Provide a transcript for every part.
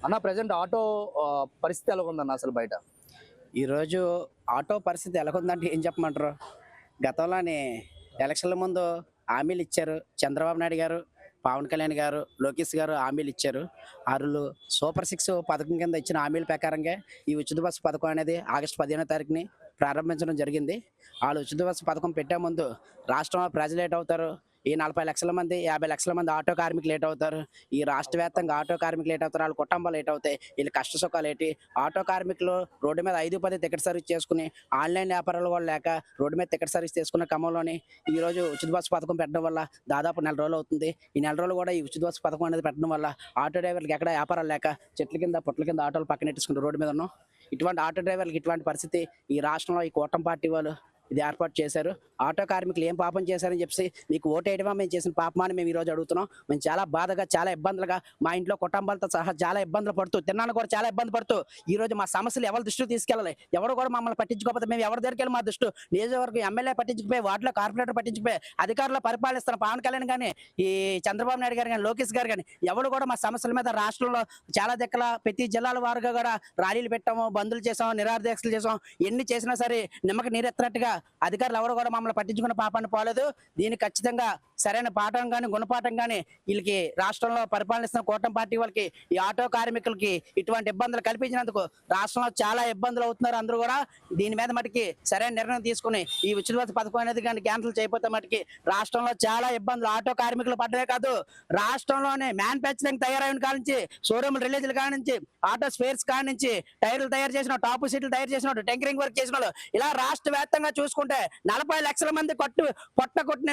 అన్న present auto పరిస్థితి ఎలా ఉందన్న అసలు బయట? ఈరోజు ఆటో పరిస్థితి ఎలాగుందంటే ఏం చెప్పమంటారు? గతంలోనే ఎలక్షన్ల ముందు హామీలు ఇచ్చారు. చంద్రబాబు నాయుడు గారు, పవన్ కళ్యాణ్ గారు, లోకేష్ గారు హామీలు ఇచ్చారు. ఆరులు సూపర్ సిక్స్ పథకం కింద ఇచ్చిన హామీల ప్రకారంగా ఈ ఉచిత బస్సు పథకం అనేది ఆగస్టు 15వ తారీఖుని ప్రారంభించడం జరిగింది. వాళ్ళు ఉచిత బస్సు పథకం పెట్టే ముందు రాష్ట్రంలో ప్రజలు లేట్ అవుతారు, ఈ 40 లక్షల మంది 50 లక్షల మంది ఆటో కార్మికులు లేట్ అవుతారు, ఈ రాష్ట్ర వ్యాప్తంగా ఆటో కార్మికులు లేట్ అవుతారు, వాళ్ళ కుటుంబాలు లేట్ అవుతాయి, వీళ్ళు కష్ట సుఖాలు ఏంటి, ఆటో కార్మికులు రోడ్డు మీద 5-10 టికెట్ సర్వీస్ చేసుకుని ఆన్లైన్ వ్యాపారాలు కూడా లేక రోడ్డు మీద టికెట్ సర్వీస్ చేసుకున్న క్రమంలోని ఈరోజు ఉచిత బస్సు పథకం పెట్టడం వల్ల దాదాపు 4 రోజులు అవుతుంది. ఈ 4 రోజులు కూడా ఈ ఉచిత బస్సు పథకం అనేది పెట్టడం వల్ల ఆటో డ్రైవర్లకు ఎక్కడ వ్యాపారాలు లేక చెట్ల కింద పుట్ల కింద ఆటోలు పక్కన ఎట్టుకుంటూ రోడ్డు మీద ఉన్నాం. ఇటువంటి ఆటో డ్రైవర్లకు ఇటువంటి పరిస్థితి ఈ రాష్ట్రంలో ఈ కూటమి పార్టీ వాళ్ళు ఇది ఏర్పాటు చేశారు. ఆటో కార్మికులు ఏం పాపం చేశారని చెప్పి మీకు ఓటేయడమా మేము చేసిన పాపమా అని మేము ఈరోజు అడుగుతున్నాం. మేము చాలా బాధగా, చాలా ఇబ్బందులుగా, మా ఇంట్లో కుటుంబాలతో సహా చాలా ఇబ్బందులు పడుతూ, తిన్నాను కూడా చాలా ఇబ్బంది పడుతూ ఈరోజు మా సమస్యలు ఎవరి దృష్టికి తీసుకెళ్ళాలి, ఎవరు కూడా మమ్మల్ని పట్టించుకోకపోతే మేము ఎవరి దగ్గరికి వెళ్ళి మా దృష్టి నియోజకవర్గం ఎమ్మెల్యే పట్టించుకుపోయి, వార్డులో కార్పొరేటర్ పట్టించుకుపోయి, అధికారులు పరిపాలిస్తున్న పవన్ కళ్యాణ్ కానీ, ఈ చంద్రబాబు నాయుడు గారు కానీ, లోకేష్ గారు కానీ ఎవరు కూడా మా సమస్యల మీద రాష్ట్రంలో చాలా దిక్కల ప్రతి జిల్లాల వారుగా కూడా ర్యాలీలు పెట్టాము, బంధులు చేసాం, నిరాదీక్షలు చేసాం. ఎన్ని చేసినా సరే నిమ్మకి నీరెత్తినట్టుగా అధికారులు ఎవరు కూడా మమ్మల్ని పట్టించుకున్న పాపాన్ని పోలేదు. దీనికి ఖచ్చితంగా సరైన పాఠం కానీ గుణపాఠం కానీ వీళ్ళకి రాష్ట్రంలో పరిపాలనిస్తున్న కూటమి పార్టీ వాళ్ళకి, ఈ ఆటో కార్మికులకి ఇటువంటి ఇబ్బందులు కల్పించినందుకు రాష్ట్రంలో చాలా ఇబ్బందులు అవుతున్నారు అందరూ కూడా. దీని మీద మటుకి సరైన నిర్ణయం తీసుకుని ఈ ఉచిత బస్సు పథకం అనేది కానీ క్యాన్సిల్ చేయకపోతే మటుకి రాష్ట్రంలో చాలా ఇబ్బందులు ఆటో కార్మికులు పడ్డమే కాదు, రాష్ట్రంలోనే మ్యానుఫ్యాక్చరింగ్ తయారైన కాడ నుంచి, షోరూమ్ రిలీజుల కాడ నుంచి, ఆటో స్పేర్స్ కాడ నుంచి, టైర్లు తయారు చేసిన, టాప్ సీట్లు తయారు చేసిన, టెంకరింగ్ వర్క్ చేసిన వాళ్ళు, ఇలా రాష్ట్ర వ్యాప్తంగా చూసుకుంటే 40 లక్షల మంది పొట్ట కొట్టిన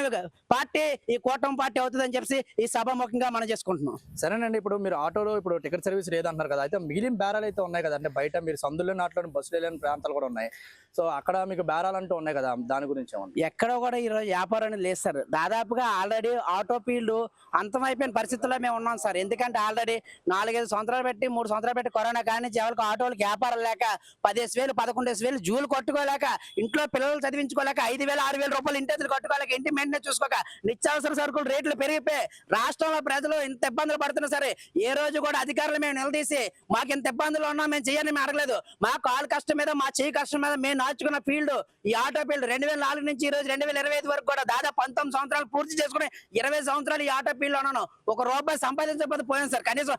పార్టీ ఈ కూటమి పార్టీ అవుతుందని చెప్పి ఈ సభాముఖంగా మనం చేసుకుంటున్నాం. సరేనండి, ఇప్పుడు మీరు ఆటోలో ఇప్పుడు టికెట్ సర్వీస్ లేదంటున్నారు కదా, అయితే మిగిలిన బేరాలు అయితే ఉన్నాయి కదా, అంటే బయట మీరు సందులో నాట్లో బస్సులు లేని ప్రాంతాలు కూడా ఉన్నాయి. సో అక్కడ మీకు బేరాలు అంటూ ఉన్నాయి కదా, దాని గురించి ఏమన్నా? ఎక్కడ కూడా ఈరోజు వ్యాపారం అనేది లేదు సార్. దాదాపుగా ఆల్రెడీ ఆటో ఫీల్డ్ అంతమైపోయిన పరిస్థితుల్లో మేము ఉన్నాం సార్. ఎందుకంటే ఆల్రెడీ 4-5 సంవత్సరాలు పెట్టి 3 సంవత్సరాలు పెట్టి కరోనా కానీ ఎవరికి ఆటోలకు వ్యాపారం లేక 10,000 11,000 జూలు కొట్టుకోలేక, ఇంట్లో పిల్లలు చదివించుకోలేక, 5,000-6,000 రూపాయలు ఇంటి కట్టుకోలేక, ఇంటి మెయింటెనెన్స్ చూసుకోక, నిత్యావసర సరుకులు రేట్లు పెరిగిపోయి రాష్ట్రంలో ప్రజలు ఇంత ఇబ్బందులు పడుతున్నా సరే ఏ రోజు కూడా అధికారులు మేము నిలదీసి మాకు ఇంత ఇబ్బందులు ఉన్నా మేము చేయని మేము అడగలేదు. మా కాలు కష్టం మీద, మా చేయి కష్టం మీద మేము నాచుకున్న ఫీల్డ్ ఈ ఆటో ఫీల్డ్ 2004 నుంచి ఈ రోజు 2025 వరకు కూడా దాదాపు 19 సంవత్సరాలు పూర్తి చేసుకుని 20 సంవత్సరాలు ఈ ఆటో ఫీల్డ్ ఉన్నాను. ₹1 సంపాదించకపోతే పోయాను సార్. కనీసం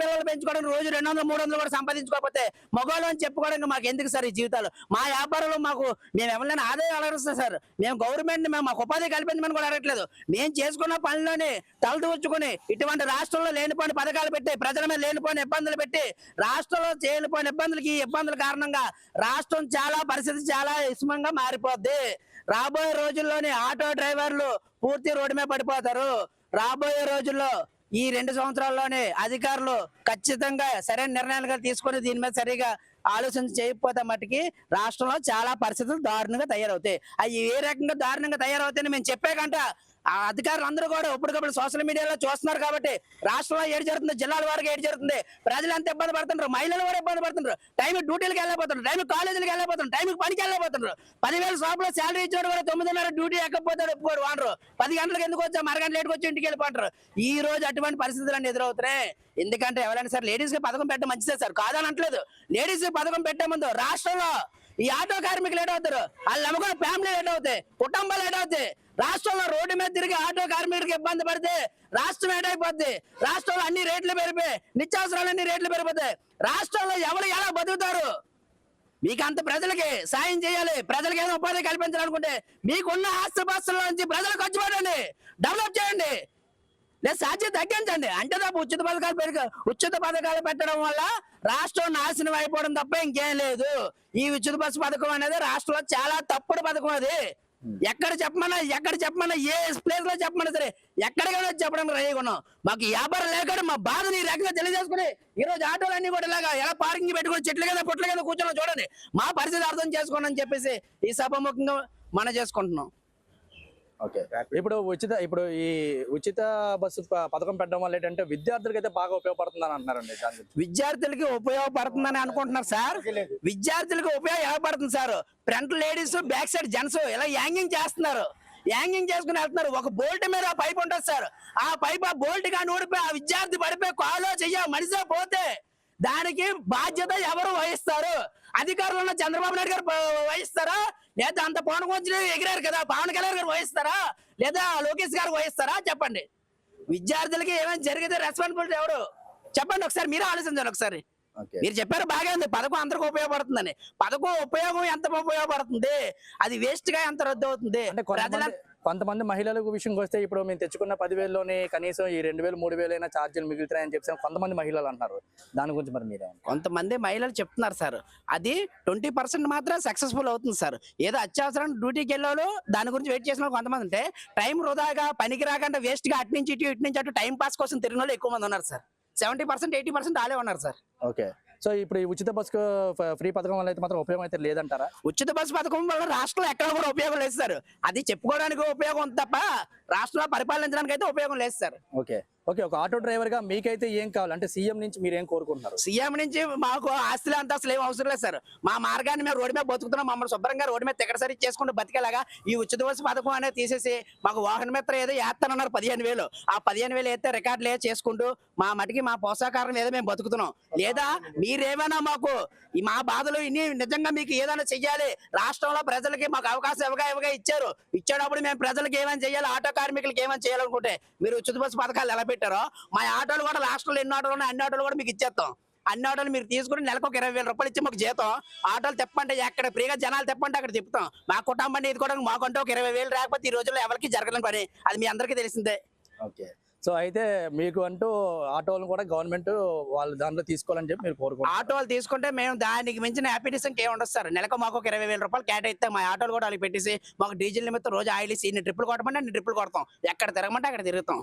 పిల్లలు పెంచుకోవడానికి రోజు 200-300 కూడా సంపాదించుకోకపోతే మగవాళ్ళు అని చెప్పుకోవడానికి మాకు ఎందుకు సార్ ఈ జీవితాలు? మా వ్యాపారంలో మాకు మేము ఎవరైనా ఆదాయం అడగరుస్తాం సార్. మేము గవర్నమెంట్ మాకు ఉపాధి కల్పించమని కూడా అడగట్లేదు. మేము చేసుకున్న పనిలోనే తలదూర్చుకుని ఇటువంటి రాష్ట్రంలో లేనిపోయిన పథకాలు పెట్టి ప్రజల మీద లేనిపోయిన ఇబ్బందులు పెట్టి రాష్ట్రంలో చేయలేపోయిన ఇబ్బందులకి, ఈ ఇబ్బందుల కారణంగా రాష్ట్రం చాలా పరిస్థితి చాలా ఇస్మంగా మారిపోద్ది. రాబోయే రోజుల్లోనే ఆటో డ్రైవర్లు పూర్తి రోడ్డు మీద పడిపోతారు. రాబోయే రోజుల్లో ఈ 2 సంవత్సరాల్లోనే అధికారులు ఖచ్చితంగా సరైన నిర్ణయాలు తీసుకొని దీని మీద సరిగా ఆలోచన చేయకపోతే మట్టుకి రాష్ట్రంలో చాలా పరిస్థితులు దారుణంగా తయారవుతాయి. అవి ఏ రకంగా దారుణంగా తయారవుతాయని మేము చెప్పాకంట ఆ అధికారులు అందరూ కూడా ఇప్పటికప్పుడు సోషల్ మీడియాలో చూస్తున్నారు కాబట్టి రాష్ట్రంలో ఏడు జరుగుతుంది, జిల్లాల వారికి ఏడు జరుగుతుంది, ప్రజలు ఎంత ఇబ్బంది పడుతున్నారు, మహిళలు కూడా ఇబ్బంది పడుతున్నారు, టైంకి డ్యూటీలకు వెళ్ళిపోతున్నారు, టైంకి కాలేజీలకు వెళ్ళిపోతున్నారు, టైంకి పనికి వెళ్ళిపోతున్నారు. 10,000 షాపులో శాలరీ ఇచ్చాడు కూడా 9:30 డ్యూటీ ఎక్కపోతాడు ఒప్పుకోడు వాడరు. 10 గంటలకు ఎందుకు వచ్చా, అరగంట లేట్కి వచ్చి ఇంటికి వెళ్ళిపోతారు. ఈ రోజు అటువంటి పరిస్థితులు ఎదురవుతున్నాయి. ఎందుకంటే ఎవరైనా సరే లేడీస్ కి పథకం పెట్టడం మంచిదే సార్, కాదని అంటలేదు. లేడీస్ కి పథకం పెట్టే ముందు రాష్ట్రంలో ఈ ఆటో కార్మికులు ఏటవుతారు, వాళ్ళు నమ్ముకున్న ఫ్యామిలీ ఏటవుతాయి, కుటుంబాలు ఏటవుతాయి. రాష్ట్రంలో రోడ్డు మీద తిరిగి ఆటో కార్మికుడికి ఇబ్బంది పడితే రాష్ట్రం ఏటైపోద్ది. రాష్ట్రంలో అన్ని రేట్లు పెరిగిపోయి, నిత్యావసరాలు అన్ని రేట్లు పెరిగిపోతాయి. రాష్ట్రంలో ఎవరు ఎలా బతుకుతారు? మీకు అంత ప్రజలకి సాయం చేయాలి, ప్రజలకి ఏదో ఉపాధి కల్పించాలనుకుంటే మీకున్న ఆస్తిపాస్తుల నుంచి ప్రజలకు ఖర్చు పెట్టండి, డెవలప్ చేయండి, లేదా సాధ్యం తగ్గించండి. అంటే తప్ప ఉచిత పథకాలు పెట్టడం వల్ల రాష్ట్రం నాశనం అయిపోవడం తప్ప ఇంకేం లేదు. ఈ ఉచిత బస్సు పథకం అనేది రాష్ట్రంలో చాలా తప్పుడు పథకం. అది ఎక్కడ చెప్పమన్నా ఏ ప్లేస్ లో చెప్పమన్నా సరే ఎక్కడికైనా చెప్పడం రెడీగా ఉన్నాం. మాకు వ్యాపారం లేకుండా మా బాధని ఈ రకంగా తెలియజేసుకుని ఈ రోజు ఆటోలన్నీ కూడా ఇలాగా ఎలా పార్కింగ్ పెట్టుకుని చెట్ల కింద పొట్ల కింద కూర్చొని చూడండి, మా పరిస్థితి అర్థం చేసుకోండి అని చెప్పేసి ఈ సభాముఖంగా మనం చేసుకుంటున్నాం. ఓకే, ఇప్పుడు ఈ ఉచిత బస్సు పథకం పెట్టడం వల్ల ఏంటంటే విద్యార్థులకి అయితే బాగా ఉపయోగపడుతుందని అంటున్నారండి. విద్యార్థులకి ఉపయోగపడుతుందని అనుకుంటున్నారు సార్. విద్యార్థులకి ఉపయోగం ఎలా పడుతుంది sir? Front ladies, back side gents ఇలా యాంగింగ్ చేస్తున్నారు, యాంగింగ్ చేసుకుని వెళ్తున్నారు. ఒక బోల్ట్ మీద ఆ పైప్ ఉంటుంది సార్, ఆ పైప్ ఆ బోల్ట్ కానీ ఊడిపోయి ఆ విద్యార్థి పడిపోయి కాలో చెయ్య మనిషే పోతే దానికి బాధ్యత ఎవరు వహిస్తారు? అధికారులు ఉన్న చంద్రబాబు నాయుడు గారు వహిస్తారా, లేదా అంత పవన్ కళ్యాణ్ ఎగిరారు కదా పవన్ కళ్యాణ్ గారు వహిస్తారా, లేదా లోకేష్ గారు వహిస్తారా? చెప్పండి. విద్యార్థులకి ఏమైనా జరిగితే రెస్పాన్సిబిలిటీ ఎవరు? చెప్పండి ఒకసారి, మీరే ఆలోచించండి ఒకసారి. ఓకే. మీరు చెప్పారు బాగా ఉంది, పథకం అందరికి ఉపయోగపడుతుందని. పథకం ఉపయోగం ఎంత ఉపయోగపడుతుంది, అది వేస్ట్ గా ఎంత రద్దు అవుతుంది? అంటే కొంతమంది మహిళలకు విషయంకి వస్తే ఇప్పుడు మేము తెచ్చుకున్న 10,000లోనే కనీసం ఈ 2,000 3,000 అయినా ఛార్జీలు మిగులుతున్నాయని చెప్పి కొంతమంది మహిళలు అంటారు. దాని గురించి మరి మీరే కొంతమంది మహిళలు చెప్తున్నారు సార్, అది 20% మాత్రం సక్సెస్ఫుల్ అవుతుంది సార్. ఏదో అత్యవసరం డ్యూటీకి వెళ్ళాలో దాని గురించి వెయిట్ చేసిన వాళ్ళు కొంతమంది ఉంటే, టైం వృధాగా పనికి రాకుండా వేస్ట్ గా అటు నుంచి అటు టైం పాస్ కోసం తిరిగిన వాళ్ళు ఎక్కువ మంది ఉన్నారు సార్. 70% 80% ఆలే ఉన్నారు సార్. ఓకే. సో ఇప్పుడు ఈ ఉచిత బస్సు ఫ్రీ పథకం వల్ల అయితే మాత్రం ఉపయోగం అయితే లేదంటారా? ఉచిత బస్సు పథకం వల్ల రాష్ట్రంలో ఎక్కడ కూడా ఉపయోగం లేదు సార్. అది చెప్పుకోవడానికి ఉపయోగం ఉంది తప్ప రాష్ట్రంలో పరిపాలించడానికి అయితే ఉపయోగం లేదు సార్. ఓకే. ఓకే. ఒక ఆటో డ్రైవర్ గా మీకైతే ఏం కావాలి, అంటే సీఎం నుంచి మీరు ఏం కోరుకుంటున్నారు? సీఎం నుంచి మాకు ఆస్తులు అంతా అసలు ఏం అవసరం లేదు సార్. మా మార్గాన్ని మేము రోడ్డు మీద బతుకుతున్నాం. మమ్మల్ని శుభ్రంగా రోడ్డు మీద టికెట్ సరి చేసుకుంటూ బతికేలాగా ఈ ఉచిత బస్సు పథకం అనేది తీసేసి మాకు వాహన మిత్ర ఏదో వేస్తానన్నారు 15,000. ఆ 15,000 వేస్తే రికార్డులు చేసుకుంటూ మా మటుకి మా పోషాకారం ఏదో మేము బతుకుతున్నాం. లేదా మీరేమైనా మాకు ఈ మా బాధలు ఇన్ని నిజంగా మీకు ఏదైనా చెయ్యాలి, రాష్ట్రంలో ప్రజలకి మాకు అవకాశం ఇవ్వగా ఇచ్చేటప్పుడు మేము ప్రజలకు ఏమైనా చేయాలి, ఆటో కార్మికులకి ఏమైనా చేయాలనుకుంటే మీరు ఉచిత బస్సు పథకాలు ఎలా పెట్టారో మా ఆటోలు కూడా రాష్ట్రంలో ఎన్ని ఆటోలు ఉన్నాయి అన్ని ఆటోలు కూడా మీకు ఇచ్చేస్తాం. అన్ని ఆటోలు మీరు తీసుకుని నెలకు ఒక 20,000 రూపాయలు ఇచ్చి మాకు జీతం. ఆటోలు తెప్పంటే ఎక్కడ ఫ్రీగా జనాలు తెప్పంటే అక్కడ తిప్పుతాం. మా కుటుంబాన్ని ఇది కూడా మాకంటే ఒక 20,000 రాకపోతే ఈ రోజుల్లో ఎవరికి జరగని పని, అది మీ అందరికీ తెలిసిందే. ఓకే. సో అయితే మీకు అంటూ ఆటోలను కూడా గవర్నమెంట్ వాళ్ళు దాంట్లో తీసుకోవాలని చెప్పి మీరు కోరుకుంటారు? ఆటోలు తీసుకుంటే మేము దానికి మించిన హ్యాపీనెస్ ఇంకేం ఉండదు సార్. నెలకు మాకు ఒక 20,000 రూపాయలు కేటాయిస్తే మా ఆటోలు కూడా వాళ్ళకి పెట్టేసి మాకు డీజిల్ నిమిత్తం రోజు ఆయిల్ ఇన్ని ట్రిప్పులు కొట్టమంటే అన్ని ట్రిప్పులు కొడతాం. ఎక్కడ తిరగమంటే అక్కడ తిరుగుతాం.